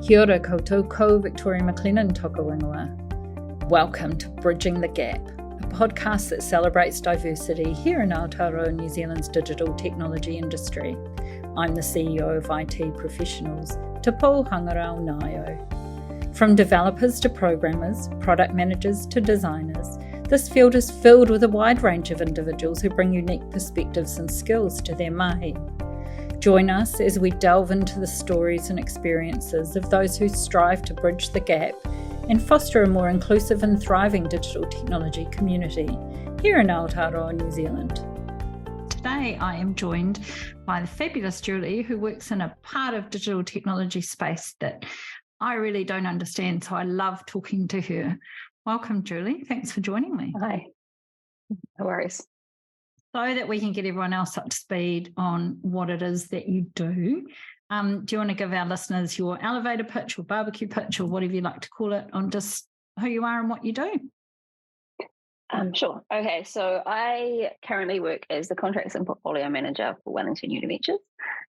Kia ora koutou, ko Victoria McLennan toka wingua. Welcome to Bridging the Gap, a podcast that celebrates diversity here in Aotearoa, New Zealand's digital technology industry. I'm the CEO of IT Professionals, Te Pou Hangarau Ngaio. From developers to programmers, product managers to designers, this field is filled with a wide range of individuals who bring unique perspectives and skills to their mahi. Join us as we delve into the stories and experiences of those who strive to bridge the gap and foster a more inclusive and thriving digital technology community here in Aotearoa, New Zealand. Today I am joined by the fabulous Julie, who works in a part of digital technology space that I really don't understand, so I love talking to her. Welcome, Julie. Thanks for joining me. Hi. No worries. So that we can get everyone else up to speed on what it is that you do, do you want to give our listeners your elevator pitch or barbecue pitch or whatever you like to call it on just who you are and what you do? Sure. Okay, so I currently work as the Contracts and Portfolio Manager for Wellington Univentures.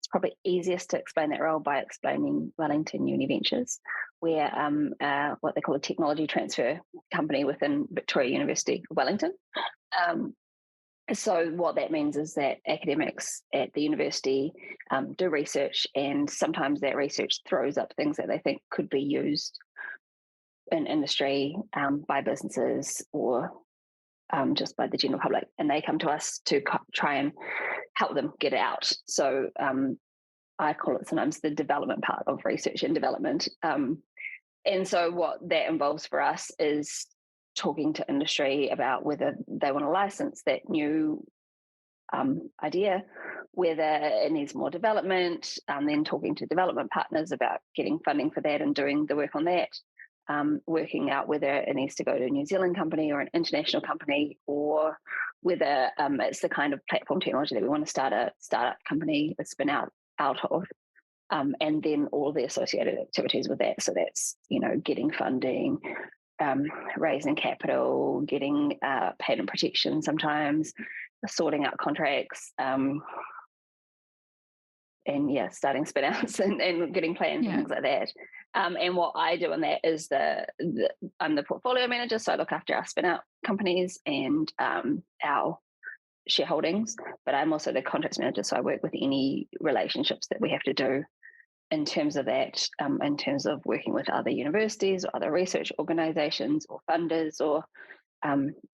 It's probably easiest to explain that role by explaining Wellington Univentures. We're what they call a technology transfer company within Victoria University of Wellington. So what that means is that academics at the university do research, and sometimes that research throws up things that they think could be used in industry by businesses or just by the general public, and they come to us to try and help them get it out. So I call it sometimes the development part of research and development. And so what that involves for us is talking to industry about whether they want to license that new idea, whether it needs more development, then talking to development partners about getting funding for that and doing the work on that, working out whether it needs to go to a New Zealand company or an international company, or whether it's the kind of platform technology that we want to start a startup company, a spin out of, and then all the associated activities with that. So that's, getting funding, raising capital, getting patent protection sometimes, sorting out contracts, and starting spin outs and getting plans and things like that. And what I do in that is I'm the portfolio manager, so I look after our spin out companies and our shareholdings, but I'm also the contracts manager, so I work with any relationships that we have to do in terms of that, in terms of working with other universities or other research organizations or funders or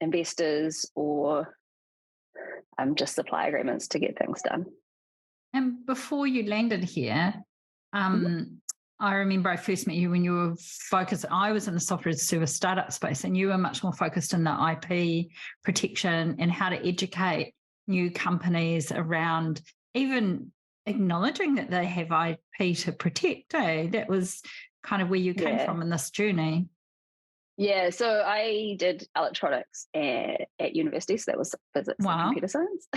investors or just supply agreements to get things done. And before you landed here, I remember I first met you when you were focused. I was in the software as a service startup space, and you were much more focused in the IP protection and how to educate new companies around even acknowledging that they have IP to protect. That was kind of where you came from in this journey. Yeah, so I did electronics at university, so that was physics and computer science.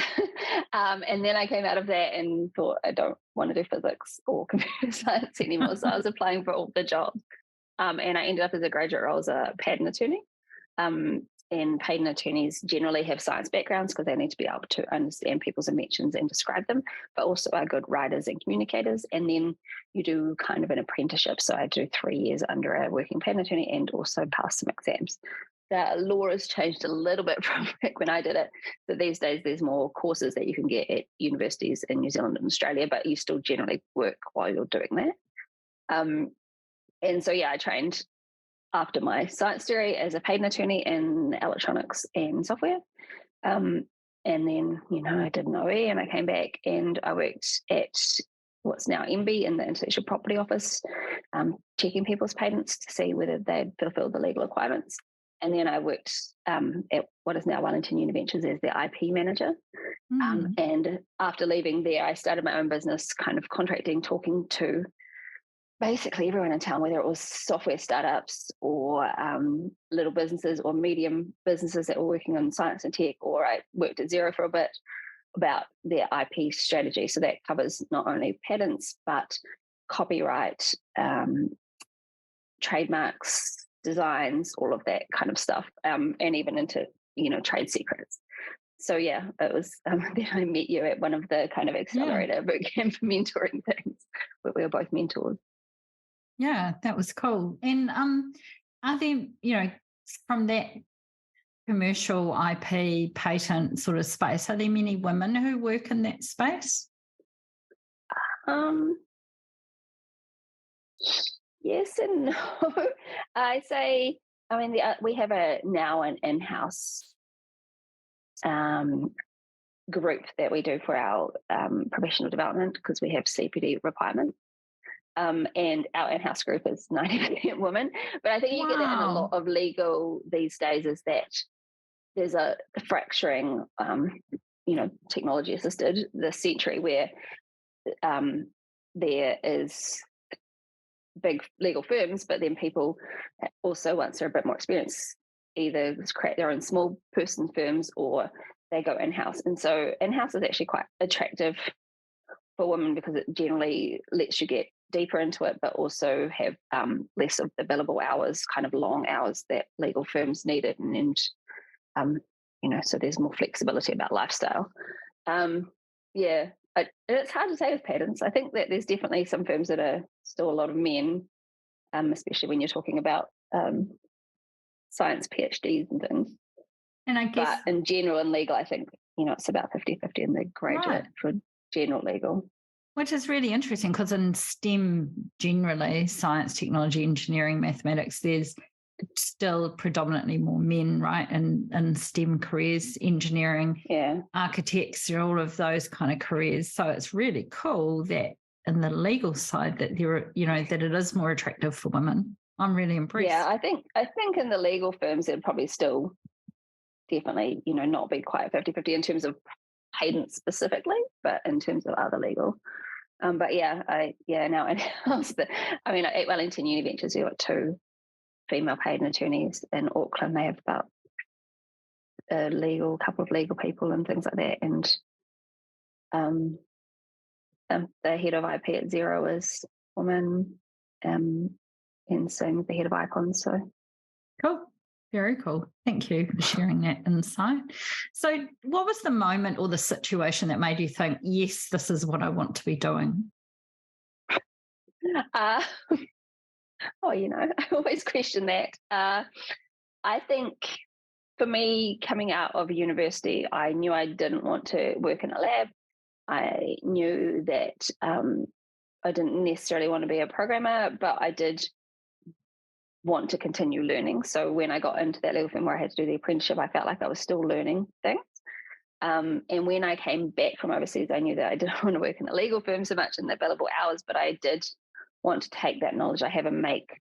And then I came out of that and thought, I don't want to do physics or computer science anymore. So I was applying for all the jobs. And I ended up as a graduate role as a patent attorney. And patent attorneys generally have science backgrounds because they need to be able to understand people's inventions and describe them, but also are good writers and communicators. And then you do kind of an apprenticeship. So I do 3 years under a working patent attorney and also pass some exams. The law has changed a little bit from back when I did it. So these days there's more courses that you can get at universities in New Zealand and Australia, but you still generally work while you're doing that. And so, I trained after my science degree as a patent attorney in electronics and software. And then, I did an OE and I came back and I worked at what's now MB in the Intellectual Property Office, checking people's patents to see whether they'd fulfilled the legal requirements. And then I worked at what is now Wellington Univentures as the IP manager. And after leaving there, I started my own business, kind of contracting, talking to basically everyone in town, whether it was software startups or little businesses or medium businesses that were working on science and tech, or I worked at Xero for a bit, about their IP strategy. So that covers not only patents, but copyright, trademarks, designs, all of that kind of stuff, and even into, trade secrets. So it was then I met you at one of the kind of accelerator bootcamp mentoring things where we were both mentors. Yeah, that was cool. And are there, from that commercial IP patent sort of space, are there many women who work in that space? Yes and no. We have an in-house group that we do for our professional development because we have CPD requirements. And our in-house group is 90% women. But I think you get it in a lot of legal these days is that there's a fracturing, technology assisted this century where there is big legal firms, but then people also, once they're a bit more experienced, either create their own small person firms or they go in-house. And so in-house is actually quite attractive for women because it generally lets you get deeper into it, but also have less of the billable hours, kind of long hours that legal firms needed. And so there's more flexibility about lifestyle. It's hard to say with patents. I think that there's definitely some firms that are still a lot of men, especially when you're talking about science PhDs and things. And I guess, but in general, in legal, I think, it's about 50-50 in the graduate for general legal. Which is really interesting because in STEM, generally, science, technology, engineering, mathematics, there's still predominantly more men, right? And STEM careers, engineering, architects, all of those kind of careers. So it's really cool that in the legal side that that it is more attractive for women. I'm really impressed. Yeah, I think in the legal firms it'd probably still definitely, not be quite 50-50 in terms of patents specifically, but in terms of other legal. At Wellington Uni Ventures, we've got 2 female patent attorneys. In Auckland, they have about a couple of legal people and things like that. And the head of IP at Xero is a woman, and same with the head of Icon. So cool. Very cool. Thank you for sharing that insight. So what was the moment or the situation that made you think, yes, this is what I want to be doing? I always question that. I think for me, coming out of university, I knew I didn't want to work in a lab. I knew that I didn't necessarily want to be a programmer, but I did want to continue learning. So when I got into that legal firm where I had to do the apprenticeship, I felt like I was still learning things. And when I came back from overseas, I knew that I didn't want to work in a legal firm so much in the billable hours, but I did want to take that knowledge I have and make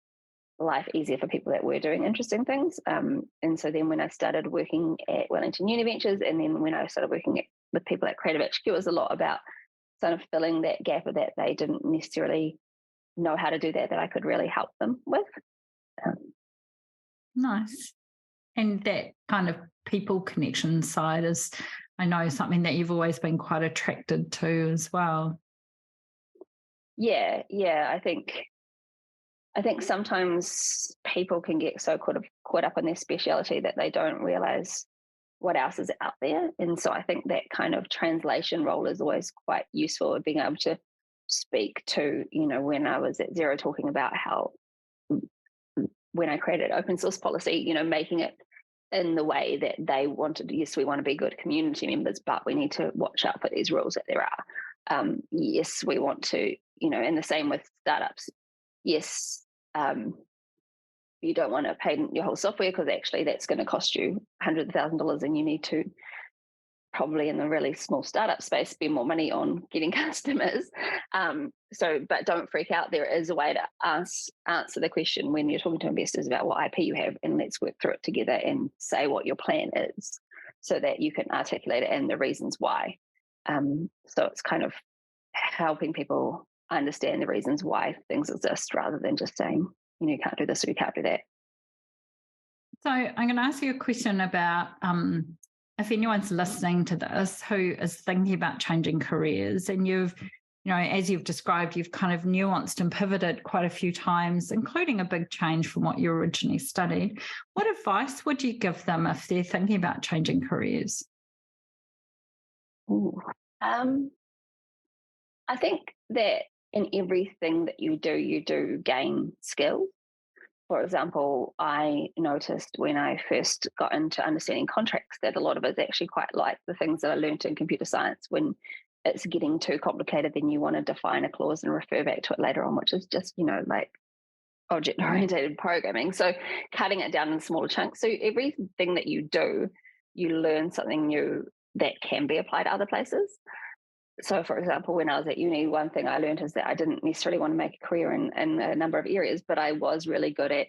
life easier for people that were doing interesting things. And so then when I started working at Wellington Uni Ventures, and then when I started working with people at Creative HQ, it was a lot about sort of filling that gap of that they didn't necessarily know how to do that I could really help them with. Nice. And that kind of people connection side is, I know, something that you've always been quite attracted to as well. Yeah. I think sometimes people can get so caught up in their speciality that they don't realize what else is out there. And so I think that kind of translation role is always quite useful, being able to speak to, when I was at Xero talking about how when I created open source policy, making it in the way that they wanted. Yes, we want to be good community members, but we need to watch out for these rules that there are. Yes, we want to, and the same with startups. Yes, you don't want to patent your whole software because actually that's going to cost you $100,000 and you need to probably in the really small startup space spend more money on getting customers. But don't freak out. There is a way to answer the question when you're talking to investors about what IP you have, and let's work through it together and say what your plan is so that you can articulate it and the reasons why. So it's kind of helping people understand the reasons why things exist rather than just saying, you can't do this or you can't do that. So I'm going to ask you a question about if anyone's listening to this who is thinking about changing careers, and you've, as you've described, you've kind of nuanced and pivoted quite a few times, including a big change from what you originally studied. What advice would you give them if they're thinking about changing careers? I think that in everything that you do gain skills. For example, I noticed when I first got into understanding contracts that a lot of it's actually quite like the things that I learned in computer science. When it's getting too complicated, then you want to define a clause and refer back to it later on, which is just, like object-oriented programming. So cutting it down in smaller chunks. So everything that you do, you learn something new that can be applied to other places. So, for example, when I was at uni, one thing I learned is that I didn't necessarily want to make a career in a number of areas, but I was really good at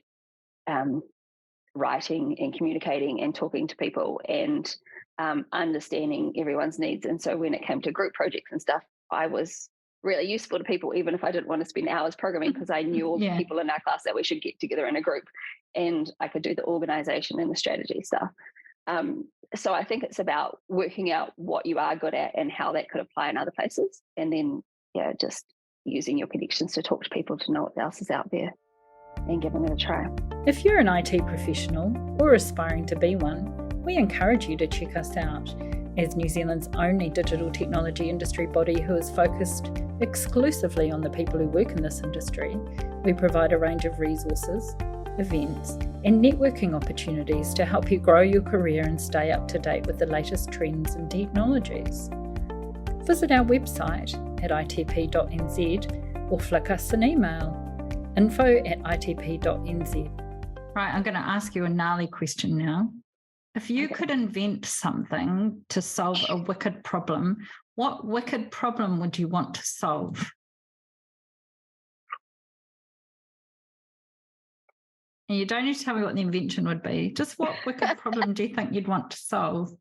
writing and communicating and talking to people and understanding everyone's needs. And so when it came to group projects and stuff, I was really useful to people, even if I didn't want to spend hours programming, because I knew all the people in our class that we should get together in a group, and I could do the organization and the strategy stuff. So I think it's about working out what you are good at and how that could apply in other places. And then, just using your connections to talk to people to know what else is out there and giving it a try. If you're an IT professional or aspiring to be one, we encourage you to check us out. As New Zealand's only digital technology industry body who is focused exclusively on the people who work in this industry, we provide a range of resources, events, and networking opportunities to help you grow your career and stay up to date with the latest trends and technologies. Visit our website at itp.nz or flick us an email, info@itp.nz. Right, I'm going to ask you a gnarly question now. If you could invent something to solve a wicked problem, what wicked problem would you want to solve? And you don't need to tell me what the invention would be. Just what wicked problem do you think you'd want to solve?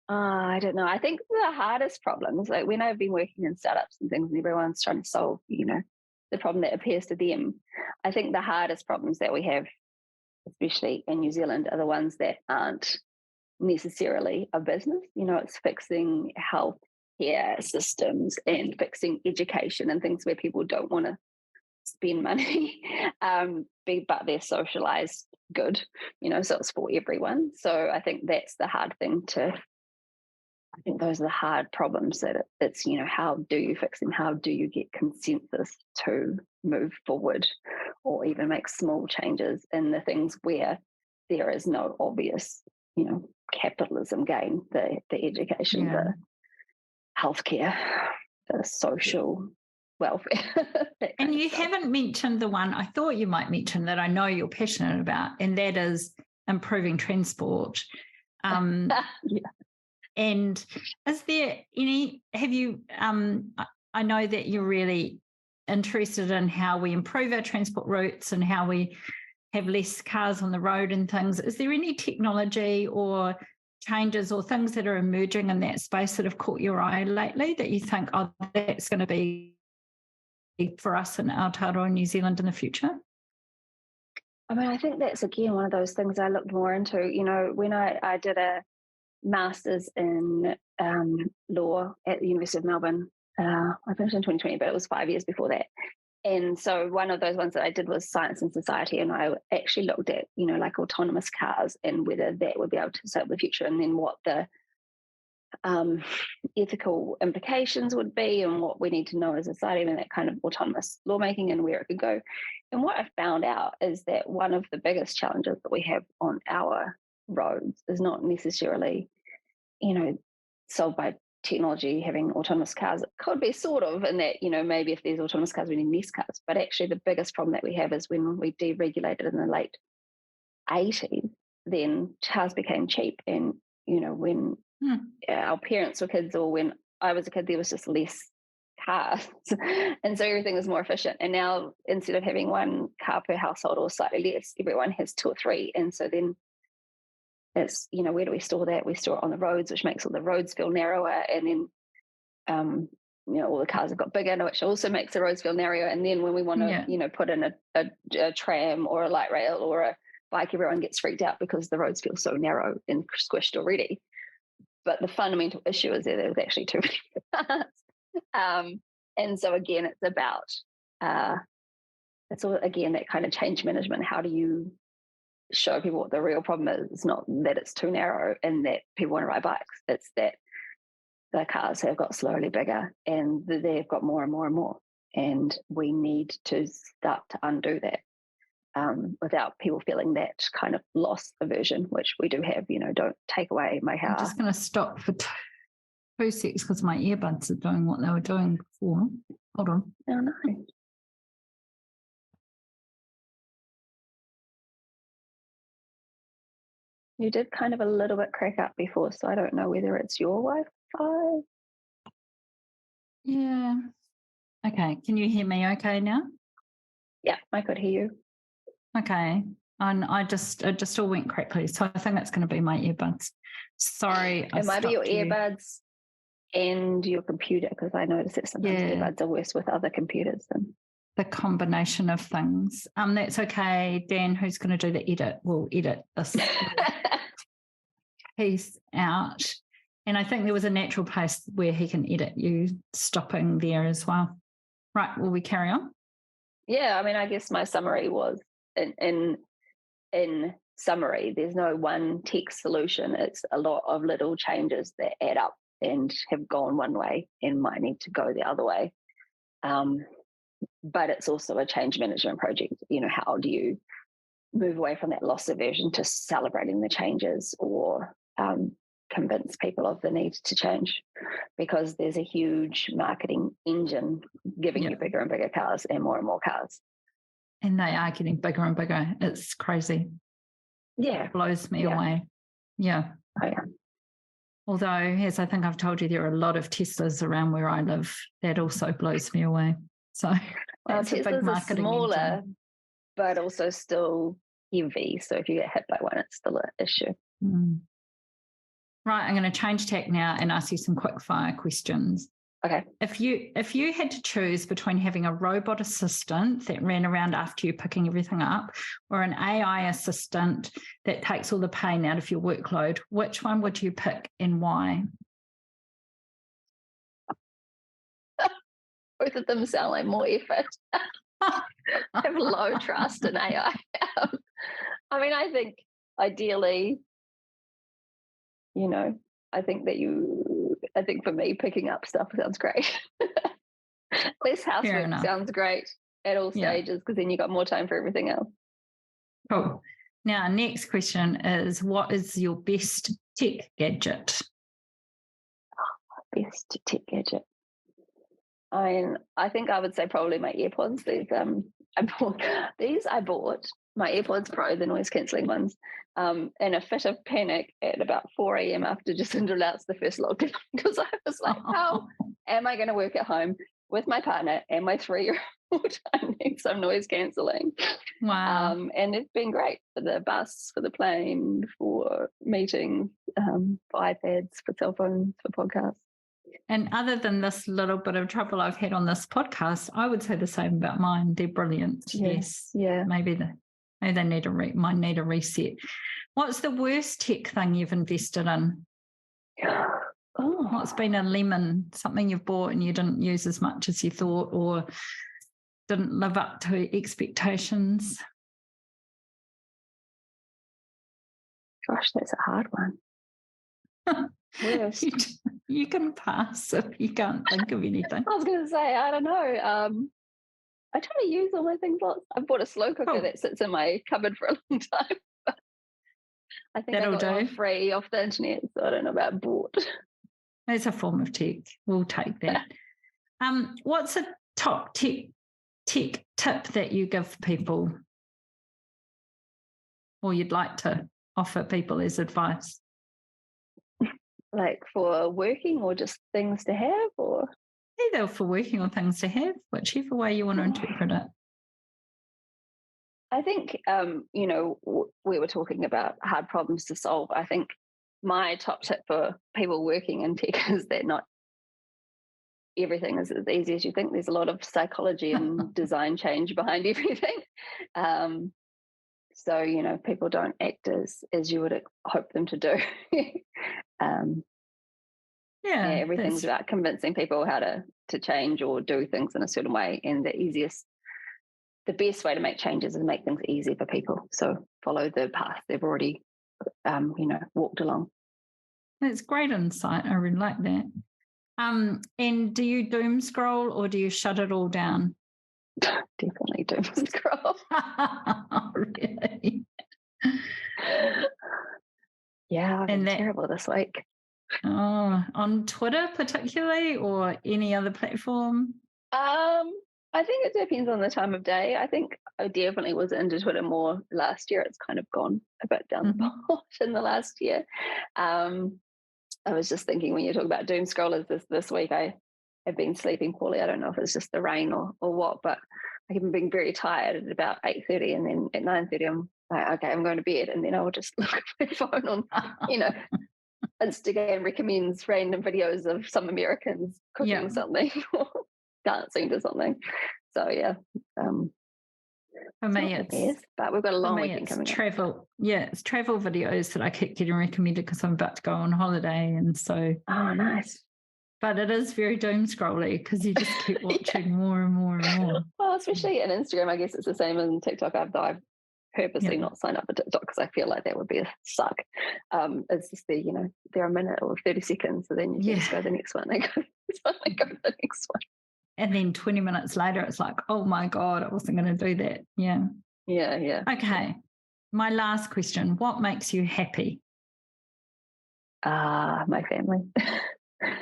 I don't know. I think the hardest problems, like when I've been working in startups and things and everyone's trying to solve, the problem that appears to them, I think the hardest problems that we have, especially in New Zealand, are the ones that aren't necessarily a business. It's fixing healthcare systems and fixing education and things where people don't want to spend money, but they're socialized good, so it's for everyone. So I think that's the hard thing I think those are the hard problems that it's, how do you fix them? How do you get consensus to move forward or even make small changes in the things where there is no obvious, capitalism gain, the education, the healthcare, the social welfare. And you haven't mentioned the one I thought you might mention that I know you're passionate about, and that is improving transport. And is there I know that you're really interested in how we improve our transport routes and how we have less cars on the road and things. Is there any technology or changes or things that are emerging in that space that have caught your eye lately that you think, that's going to be for us in Aotearoa New Zealand in the future? I mean, I think that's, again, one of those things I looked more into. When I did a master's in law at the University of Melbourne, I finished in 2020, but it was 5 years before that. And so one of those ones that I did was science and society, and I actually looked at, like autonomous cars and whether that would be able to serve the future, and then what the ethical implications would be and what we need to know as a society and that kind of autonomous lawmaking and where it could go. And what I found out is that one of the biggest challenges that we have on our roads is not necessarily, solved by technology, having autonomous cars. It could be sort of, in that, maybe if there's autonomous cars, we need less cars. But actually the biggest problem that we have is when we deregulated in the late 80s, then cars became cheap. And, when our parents were kids, or when I was a kid, there was just less cars. And so everything was more efficient. And now, instead of having one car per household or slightly less, everyone has two or three. And so then it's, where do we store that? We store it on the roads, which makes all the roads feel narrower. And then, all the cars have got bigger, which also makes the roads feel narrower. And then when we want to, put in a tram or a light rail or a bike, everyone gets freaked out because the roads feel so narrow and squished already. But the fundamental issue is that there was actually too many cars. And so again, it's about, it's all, again, that kind of change management. How do you show people what the real problem is? It's not that it's too narrow and that people want to ride bikes. It's that the cars have got slowly bigger and they've got more and more and more. and we need to start to undo that without people feeling that kind of loss aversion, which we do have. Don't take away my house. I'm just going to stop for 2 seconds because my earbuds are doing what they were doing before. Hold on. Oh, no. You did kind of a little bit crack up before, so I don't know whether it's your Wi-Fi. Yeah. Okay. Can you hear me okay now? Yeah, I could hear you. Okay. And it just all went crackly. So I think it's going to be my earbuds. Sorry. It might be your earbuds and your computer, because I notice that sometimes earbuds are worse with other computers than the combination of things. That's okay. Dan, who's going to do the edit, will edit this piece out. And I think there was a natural place where he can edit you stopping there as well. Right, will we carry on? Yeah, I mean, I guess my summary was in summary, there's no one tech solution. It's a lot of little changes that add up and have gone one way and might need to go the other way. But it's also a change management project. How do you move away from that loss aversion to celebrating the changes, or convince people of the need to change? Because there's a huge marketing engine giving you bigger and bigger cars and more cars. And they are getting bigger and bigger. It's crazy. Yeah. It blows me away. Yeah. Oh, yeah. Although, as I think I've told you, there are a lot of Teslas around where I live. That also blows me away. So that's a big marketing smaller, engine. But also still heavy. So if you get hit by one, it's still an issue. Mm. Right, I'm going to change tack now and ask you some quick fire questions. Okay. If you had to choose between having a robot assistant that ran around after you picking everything up, or an AI assistant that takes all the pain out of your workload, which one would you pick and why? Both of them sound like more effort. I have low trust in AI. I mean, I think ideally, I think for me, picking up stuff sounds great. Less housework sounds great at all stages, because then you got more time for everything else. Cool. Now, next question is, what is your best tech gadget? Best tech gadget. I think I would say probably my AirPods. I bought my AirPods Pro, the noise cancelling ones, in a fit of panic at about 4 a.m. after Jacinda announced the first lockdown, because I was like, how am I going to work at home with my partner and my 3-year-old? I need some noise cancelling. Wow. And it's been great for the bus, for the plane, for meetings, for iPads, for cell phones, for podcasts. And other than this little bit of trouble I've had on this podcast, I would say the same about mine. They're brilliant. Yes. Yeah. Maybe they need might need a reset. What's the worst tech thing you've invested in? What's been a lemon, something you've bought and you didn't use as much as you thought, or didn't live up to expectations? Gosh, that's a hard one. You can pass if you can't think of anything. I was going to say, I don't know. I try to use all my things lots. I've bought a slow cooker that sits in my cupboard for a long time. I think I got one free off the internet, so I don't know about bought. It's a form of tech. We'll take that. What's a top tech tip that you give people, or you'd like to offer people as advice? Like for working, or just things to have, or either for working or things to have, whichever way you want to interpret it. I think, we were talking about hard problems to solve. I think my top tip for people working in tech is that not everything is as easy as you think. There's a lot of psychology and design change behind everything. So, people don't act as you would hope them to do. Everything's about convincing people how to change or do things in a certain way. And the best way to make changes is make things easy for people. So follow the path they've already, walked along. That's great insight. I really like that. And do you doom scroll or do you shut it all down? Definitely doom scroll. Really? Yeah, I've been terrible this week. Oh, on Twitter particularly, or any other platform? I think it depends on the time of day. I think I definitely was into Twitter more last year. It's kind of gone a bit down the pot in the last year. I was just thinking when you talk about doom scrollers this week, I have been sleeping poorly. I don't know if it's just the rain or what, but I've been being very tired at about 8:30, and then at 9:30 I'm like, okay, I'm going to bed, and then I will just look at my phone on, Instagram recommends random videos of some Americans cooking something or dancing to something. So yeah. For me, it's but we've got a long weekend coming travel. Yeah, it's travel videos that I keep getting recommended because I'm about to go on holiday, and so. Oh, nice. But it is very doom scrolly because you just keep watching more and more and more. Well, especially in Instagram, I guess it's the same as TikTok. I've purposely not signed up for TikTok because I feel like that would be a suck. It's just they're a minute or 30 seconds, so then you can just go to the next one. They go to the next one. And then 20 minutes later, it's like, oh my God, I wasn't going to do that. Yeah. Yeah. Okay. My last question, what makes you happy? My family.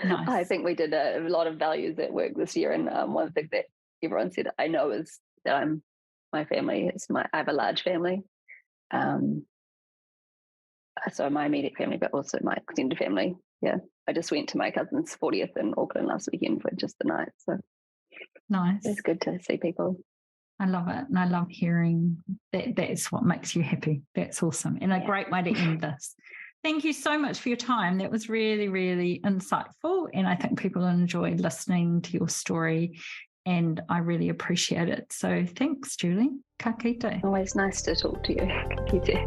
Nice. I think we did a lot of values at work this year, and one thing that everyone said I know is that my family is I have a large family. So my immediate family, but also my extended family. Yeah. I just went to my cousin's 40th in Auckland last weekend for just the night. So nice. It's good to see people. I love it. And I love hearing that that's what makes you happy. That's awesome. And a great way to end this. Thank you so much for your time. That was really, really insightful. And I think people enjoyed listening to your story. And I really appreciate it. So thanks, Julie. Ka kite. Always nice to talk to you. Ka kite.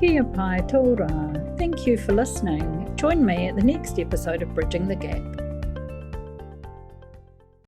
Kia pai tō rā. Thank you for listening. Join me at the next episode of Bridging the Gap.